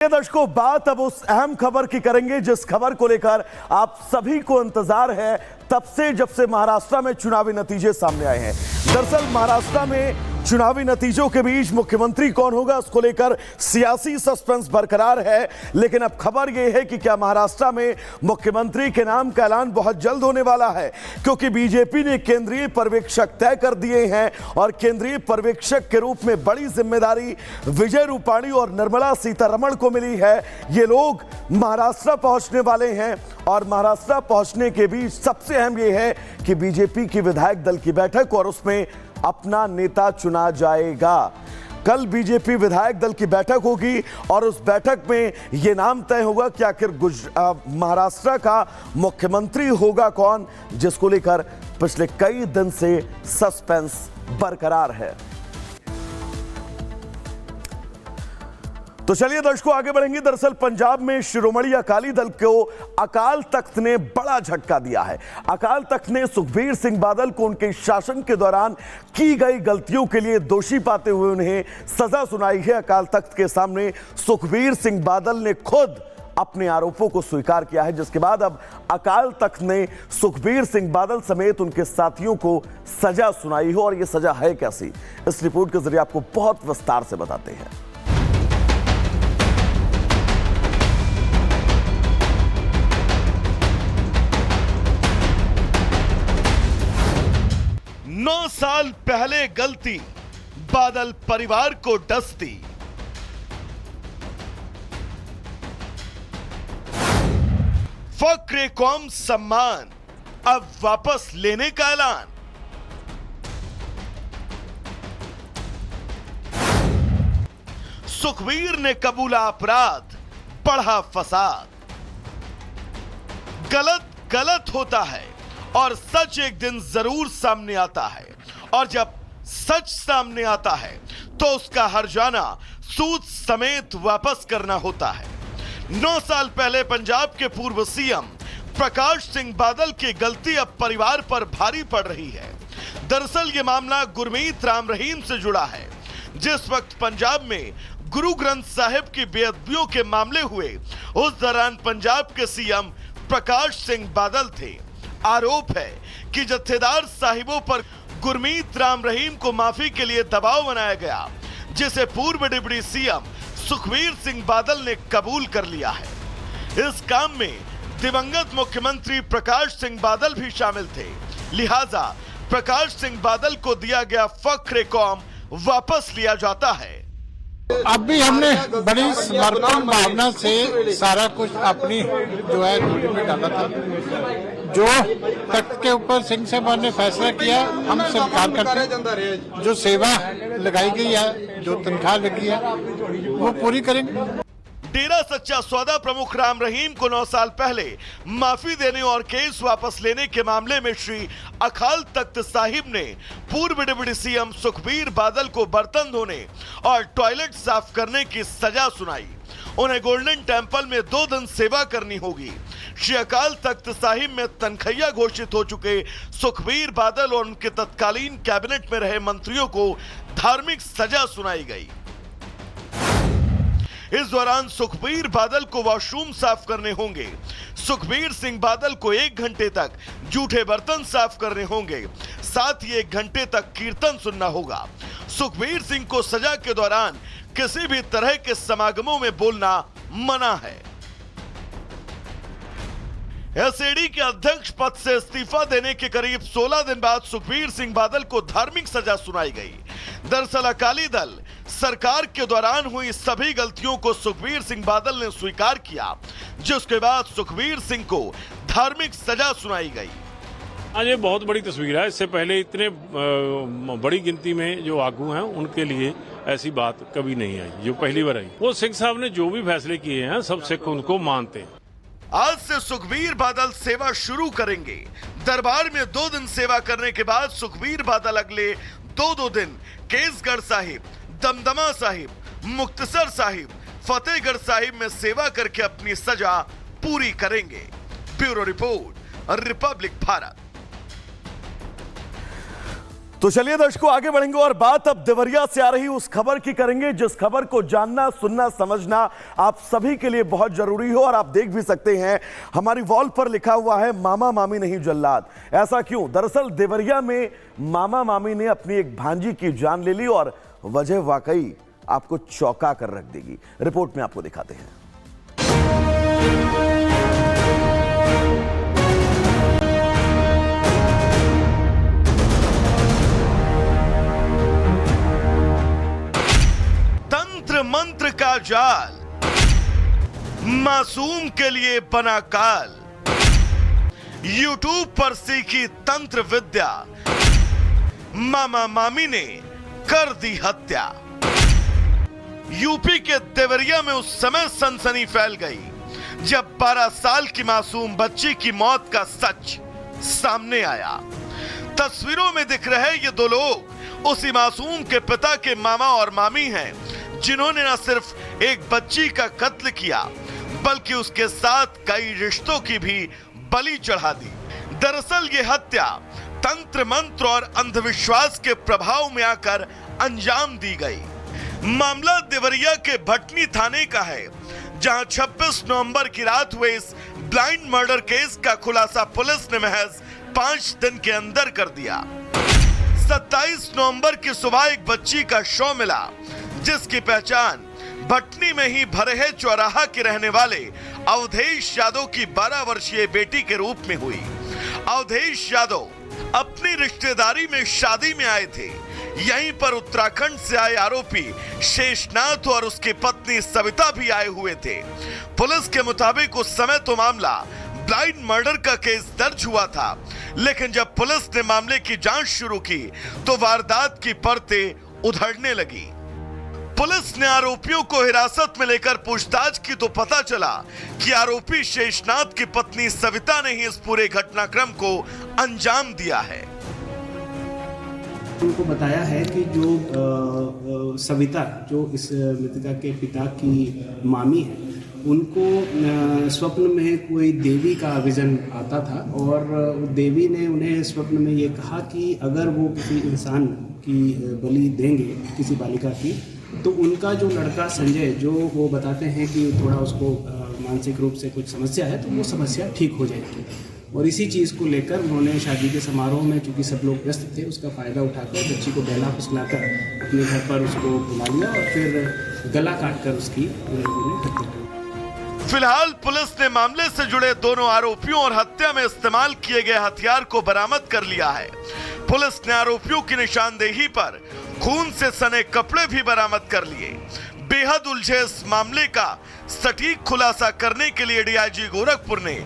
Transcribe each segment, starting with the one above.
दर्शकों, बात अब उस अहम खबर की करेंगे जिस खबर को लेकर आप सभी को इंतजार है तब से जब से महाराष्ट्र में चुनावी नतीजे सामने आए हैं। दरअसल महाराष्ट्र में चुनावी नतीजों के बीच मुख्यमंत्री कौन होगा उसको लेकर सियासी सस्पेंस बरकरार है, लेकिन अब खबर यह है कि क्या महाराष्ट्र में मुख्यमंत्री के नाम का ऐलान बहुत जल्द होने वाला है, क्योंकि बीजेपी ने केंद्रीय पर्यवेक्षक तय कर दिए हैं और केंद्रीय पर्यवेक्षक के रूप में बड़ी जिम्मेदारी विजय रूपाणी और निर्मला सीतारमण को मिली है। ये लोग महाराष्ट्र पहुंचने वाले हैं और महाराष्ट्र पहुंचने के बीच सबसे अहम यह है कि बीजेपी की विधायक दल की बैठक और उसमें अपना नेता चुना जाएगा। कल बीजेपी विधायक दल की बैठक होगी और उस बैठक में यह नाम तय होगा कि आखिर महाराष्ट्र का मुख्यमंत्री होगा कौन, जिसको लेकर पिछले कई दिन से सस्पेंस बरकरार है। तो चलिए दर्शकों, आगे बढ़ेंगे। दरअसल पंजाब में शिरोमणि अकाली दल को अकाल तख्त ने बड़ा झटका दिया है। अकाल तख्त ने सुखबीर सिंह बादल को उनके शासन के दौरान की गई गलतियों के लिए दोषी पाते हुए उन्हें सजा सुनाई है। अकाल तख्त के सामने सुखबीर सिंह बादल ने खुद अपने आरोपों को स्वीकार किया है, जिसके बाद अब अकाल तख्त ने सुखबीर सिंह बादल समेत उनके साथियों को सजा सुनाई हो। और यह सजा है कैसी, इस रिपोर्ट के जरिए आपको बहुत विस्तार से बताते हैं। 9 साल पहले गलती, बादल परिवार को डसती। फक्रे कौम सम्मान अब वापस लेने का ऐलान। सुखबीर ने कबूला अपराध, बढ़ा फसाद। गलत गलत होता है और सच एक दिन जरूर सामने आता है, और जब सच सामने आता है तो उसका हर्जाना सूद समेत वापस करना होता है। 9 साल पहले पंजाब के पूर्व सीएम प्रकाश सिंह बादल की गलती अब परिवार पर भारी पड़ रही है। दरअसल यह मामला गुरमीत राम रहीम से जुड़ा है। जिस वक्त पंजाब में गुरु ग्रंथ साहिब की बेअदबियों के मामले हुए, उस दौरान पंजाब के सीएम प्रकाश सिंह बादल थे। आरोप है कि जत्थेदार साहिबों पर गुरमीत राम रहीम को माफी के लिए दबाव बनाया गया, जिसे पूर्व डिप्टी सीएम सुखबीर सिंह बादल ने कबूल कर लिया है। इस काम में दिवंगत मुख्यमंत्री प्रकाश सिंह बादल भी शामिल थे, लिहाजा प्रकाश सिंह बादल को दिया गया फक्रे कौम वापस लिया जाता है। अब भी हमने बड़ी समर्पण भावना से सारा कुछ अपनी जो है झोली में डाला था। जो तख्त के ऊपर सिंह साहब ने फैसला किया हम स्वीकार करते हैं। जो सेवा लगाई गई है, जो तनख्वाह लगी है, वो पूरी करेंगे। डेरा सच्चा सौदा प्रमुख राम रहीम को 9 साल पहले माफी देने और केस वापस लेने के मामले में श्री अकाल तख्त साहिब ने पूर्व डिप्टी सीएम सुखबीर बादल को बर्तन धोने और टॉयलेट साफ करने की सजा सुनाई। उन्हें गोल्डन टेंपल में 2 दिन सेवा करनी होगी। श्री अकाल तख्त साहिब में तनखैया घोषित हो चुके सुखबीर बादल और उनके तत्कालीन कैबिनेट में रहे मंत्रियों को धार्मिक सजा सुनाई गई। इस दौरान सुखबीर बादल को वॉशरूम साफ करने होंगे। सुखबीर सिंह बादल को 1 घंटे तक जूठे बर्तन साफ करने होंगे, साथ ही 1 घंटे तक कीर्तन सुनना होगा। सुखबीर सिंह को सजा के दौरान किसी भी तरह के समागमों में बोलना मना है। एसएडी के अध्यक्ष पद से इस्तीफा देने के करीब 16 दिन बाद सुखबीर सिंह बादल को धार्मिक सजा सुनाई गई। दरअसल अकाली दल सरकार के दौरान हुई सभी गलतियों को सुखबीर सिंह बादल ने स्वीकार किया, जिसके बाद सुखबीर सिंह को धार्मिक सजा सुनाई गई। आज ये बहुत बड़ी तस्वीर है। इससे पहले इतने बड़ी गिनती में जो आगू हैं उनके लिए ऐसी बात कभी नहीं आई, जो पहली बार आई। वो सिंह साहब ने जो भी फैसले किए हैं सब सिख उनको मानते हैं। आज से सुखबीर बादल सेवा शुरू करेंगे। दरबार में 2 दिन सेवा करने के बाद सुखबीर बादल अगले 2 दिन केसगढ़ साहिब, दमदमा साहिब, मुक्तसर साहिब, फतेहगढ़ साहिब में सेवा करके अपनी सजा पूरी करेंगे। Bureau report, Republic Bharat. तो चलिए दर्शकों आगे बढ़ेंगे और बात अब देवरिया से आ रही उस खबर की करेंगे जिस खबर को जानना, सुनना, समझना आप सभी के लिए बहुत जरूरी हो। और आप देख भी सकते हैं हमारी वॉल पर लिखा हुआ है मामा मामी नहीं जल्लाद। ऐसा क्यों? दरअसल देवरिया में मामा मामी ने अपनी एक भांजी की जान ले ली और वजह वाकई आपको चौंका कर रख देगी। रिपोर्ट में आपको दिखाते हैं। मंत्र का जाल मासूम के लिए बना काल। यूट्यूब पर सीखी तंत्र विद्या, मामा मामी ने कर दी हत्या। यूपी के देवरिया में उस समय सनसनी फैल गई जब 12 साल की मासूम बच्ची की मौत का सच सामने आया। तस्वीरों में दिख रहे ये दो लोग उसी मासूम के पिता के मामा और मामी हैं जिन्होंने न सिर्फ एक बच्ची का कत्ल किया बल्कि उसके साथ कई रिश्तों की भी बलि चढ़ा दी। दरअसल ये हत्या तंत्र मंत्र और अंधविश्वास के प्रभाव में आकर अंजाम दी गई। मामला देवरिया के भटनी थाने का है जहां 26 नवंबर की रात हुए इस ब्लाइंड मर्डर केस का खुलासा पुलिस ने महज 5 दिन के अंदर कर दिया। 27 नवंबर की सुबह एक बच्ची का शव मिला जिसकी पहचान भटनी में ही भरहे चौराहा के रहने वाले अवधेश यादव की 12 वर्षीय बेटी के रूप में हुई। अवधेश यादव अपनी रिश्तेदारी में शादी में आए थे। यहीं पर उत्तराखंड से आए आरोपी शेषनाथ और उसकी पत्नी सविता भी आए हुए थे। पुलिस के मुताबिक उस समय तो मामला ब्लाइंड मर्डर का केस दर्ज हुआ था, लेकिन जब पुलिस ने मामले की जांच शुरू की तो वारदात की परतें उधड़ने लगी। पुलिस ने आरोपियों को हिरासत में लेकर पूछताछ की तो पता चला कि आरोपी शेषनाथ की पत्नी सविता ने ही इस पूरे घटनाक्रम को अंजाम दिया है। उनको बताया है कि जो सविता जो इस मृतका के पिता की मामी है, उनको स्वप्न में कोई देवी का विजन आता था और देवी ने उन्हें स्वप्न में ये कहा कि अगर वो किसी इंसान की बलि देंगे, किसी बालिका की, तो उनका जो लड़का संजय, जो वो बताते हैं कि थोड़ा उसको मानसिक रूप से कुछ समस्या है, तो वो समस्या ठीक हो जाएगी। और इसी चीज़ को लेकर उन्होंने शादी के समारोह में, चूंकि सब लोग व्यस्त थे, उसका फ़ायदा उठाकर बच्ची को बहला फुसलाकर अपने घर पर उसको बुला लिया और फिर गला काटकर उसकी उन्होंने हत्या की। फिलहाल पुलिस ने मामले से जुड़े दोनों आरोपियों और हत्या में इस्तेमाल किए गए हथियार को बरामद कर लिया है। पुलिस ने आरोपियों की निशानदेही पर खून से सने कपड़े भी बरामद कर लिए। बेहद उलझे इस मामले का सटीक खुलासा करने के लिए डीआईजी गोरखपुर ने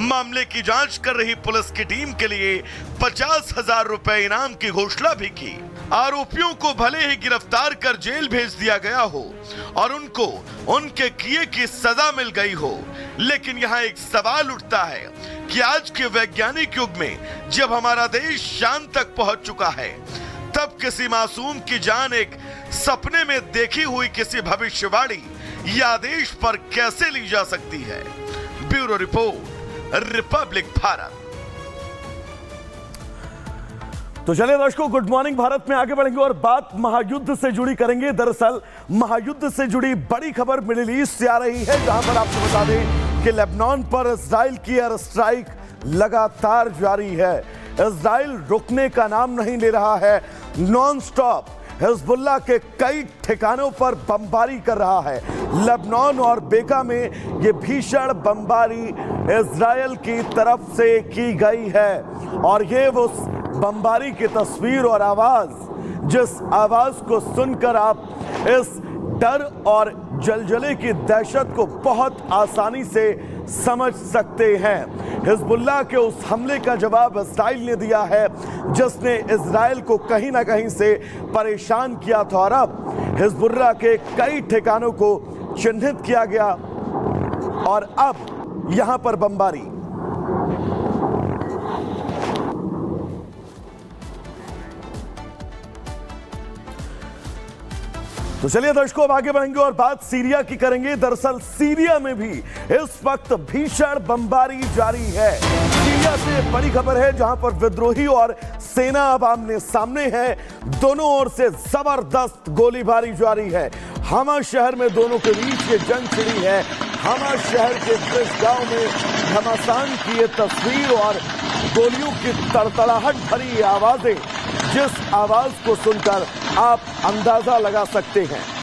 मामले की जांच कर रही पुलिस की टीम के लिए 50,000 रुपए इनाम की घोषणा भी की। आरोपियों को भले ही गिरफ्तार कर जेल भेज दिया गया हो और उनको उनके किए की सजा मिल गई हो, लेकिन यहाँ एक सवाल उठता है कि आज के वैज्ञानिक युग में जब हमारा देश चांद तक पहुंच चुका है, तब किसी मासूम की जान एक सपने में देखी हुई किसी भविष्यवाणी या आदेश पर कैसे ली जा सकती है? Bureau report, Republic Bharat. तो चलिए दर्शकों, गुड मॉर्निंग भारत में आगे बढ़ेंगे और बात महायुद्ध से जुड़ी करेंगे। दरअसल महायुद्ध से जुड़ी बड़ी खबर मिडिल ईस्ट से आ रही है, जहां पर आपको बता दें कि लेबनान पर इजराइल की एयर स्ट्राइक लगातार जारी है। इजराइल रुकने का नाम नहीं ले रहा है। नॉन स्टॉप हिजबुल्लाह के कई ठिकानों पर बमबारी कर रहा है। लेबनान और बेका में ये भीषण बमबारी इजराइल की तरफ से की गई है और ये उस बमबारी की तस्वीर और आवाज, जिस आवाज को सुनकर आप इस डर और जलजले की दहशत को बहुत आसानी से समझ सकते हैं। हिजबुल्लाह के उस हमले का जवाब इजराइल ने दिया है, जिसने इजराइल को कहीं ना कहीं से परेशान किया था और अब हिजबुल्लाह के कई ठिकानों को चिन्हित किया गया और अब यहां पर बमबारी। तो चलिए दर्शकों, अब आगे बढ़ेंगे और बात सीरिया की करेंगे। दरअसल सीरिया में भी इस वक्त भीषण बमबारी जारी है। सीरिया से बड़ी खबर है, जहां पर विद्रोही और सेना अब आमने सामने है। दोनों ओर से जबरदस्त गोलीबारी जारी है। हमा शहर में दोनों के बीच ये जंग छिड़ी है। हमा शहर के ब्रिज गांव में घमासान की ये तस्वीर और गोलियों की तड़तड़ाहट भरी ये आवाजें, जिस आवाज को सुनकर आप अंदाजा लगा सकते हैं